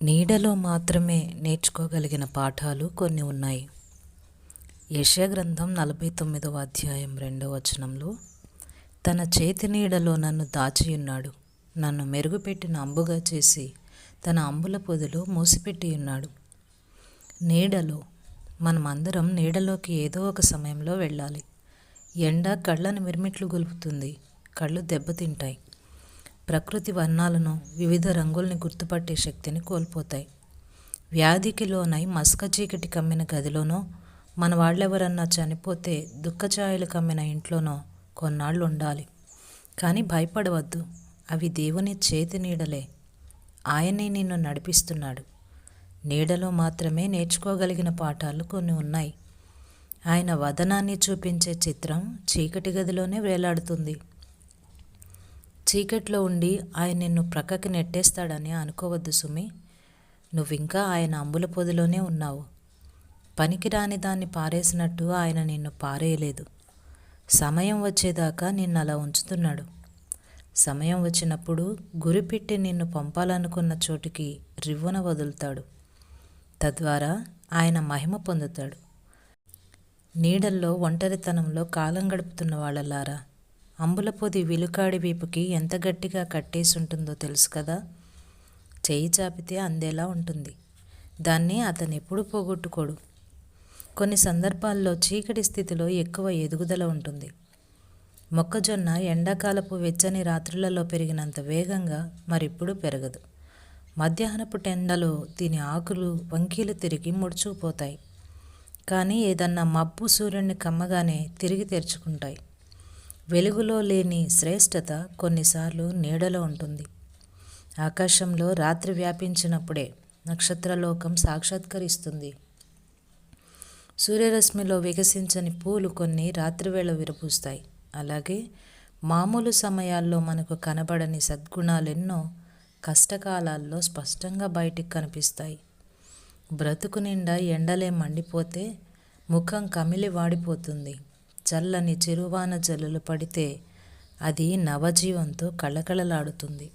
నీడలో మాత్రమే నేర్చుకోగలిగిన పాఠాలు కొన్ని ఉన్నాయి. యెషయా గ్రంథం 49వ అధ్యాయం 2వ వచనంలో, తన చేతి నీడలో నన్ను దాచియున్నాడు, నన్ను మెరుగుపెట్టిన అంబుగా చేసి తన అంబుల పొదిలో మూసిపెట్టి ఉన్నాడు. నీడలో మనమందరం నీడలోకి ఏదో ఒక సమయంలో వెళ్ళాలి. ఎండ కళ్ళను మిరుమిట్లు గొలుపుతుంది, కళ్ళు దెబ్బతింటాయి. ప్రకృతి వర్ణాలను, వివిధ రంగుల్ని గుర్తుపట్టే శక్తిని కోల్పోతాయి. వ్యాధికి లోనై మసక చీకటి కమ్మిన గదిలోనో, మన వాళ్ళెవరన్నా చనిపోతే దుఃఖఛాయలు కమ్మిన ఇంట్లోనో కొన్నాళ్ళు ఉండాలి. కానీ భయపడవద్దు, అవి దేవుని చేతి నీడలే. ఆయనే నిన్ను నడిపిస్తున్నాడు. నీడలో మాత్రమే నేర్చుకోగలిగిన పాఠాలు కొన్ని ఉన్నాయి. ఆయన వదనాన్ని చూపించే చిత్రం చీకటి గదిలోనే వేలాడుతుంది. చీకట్లో ఉండి ఆయన నిన్ను ప్రక్కకి నెట్టేస్తాడని అనుకోవద్దు సుమి. నువ్వింకా ఆయన అంబుల పొదిలోనే ఉన్నావు. పనికిరాని దాన్ని పారేసినట్టు ఆయన నిన్ను పారేయలేదు. సమయం వచ్చేదాకా నిన్ను అలా ఉంచుతున్నాడు. సమయం వచ్చినప్పుడు గురిపెట్టి నిన్ను పంపాలనుకున్న చోటికి రివ్వున వదులుతాడు. తద్వారా ఆయన మహిమ పొందుతాడు. నీడల్లో ఒంటరితనంలో కాలం గడుపుతున్న వాళ్ళలారా, అంబుల పొది విలుకాడి వీపుకి ఎంత గట్టిగా కట్టేసుంటుందో తెలుసు కదా. చేయి చాపితే అందేలా ఉంటుంది. దాన్ని అతను ఎప్పుడు పోగొట్టుకోడు. కొన్ని సందర్భాల్లో చీకటి స్థితిలో ఎక్కువ ఎదుగుదల ఉంటుంది. మొక్కజొన్న ఎండాకాలపు వెచ్చని రాత్రులలో పెరిగినంత వేగంగా మరెప్పుడూ పెరగదు. మధ్యాహ్నపు టెండలో దీని ఆకులు వంకీలు తిరిగి ముడుచుకుపోతాయి. కానీ ఏదన్నా మబ్బు సూర్యుడిని కమ్మగానే తిరిగి తెరుచుకుంటాయి. వెలుగులో లేని శ్రేష్టత కొన్నిసార్లు నీడలో ఉంటుంది. ఆకాశంలో రాత్రి వ్యాపించినప్పుడే నక్షత్రలోకం సాక్షాత్కరిస్తుంది. సూర్యరశ్మిలో వికసించని పూలు కొన్ని రాత్రివేళ విరపూస్తాయి. అలాగే మామూలు సమయాల్లో మనకు కనబడని సద్గుణాలెన్నో కష్టకాలాల్లో స్పష్టంగా బయటికి కనిపిస్తాయి. బ్రతుకు నిండా ఎండలే మండిపోతే ముఖం కమిలి వాడిపోతుంది. చల్లని చిరువాన జల్లులు పడితే అది నవజీవంతో కళకళలాడుతుంది.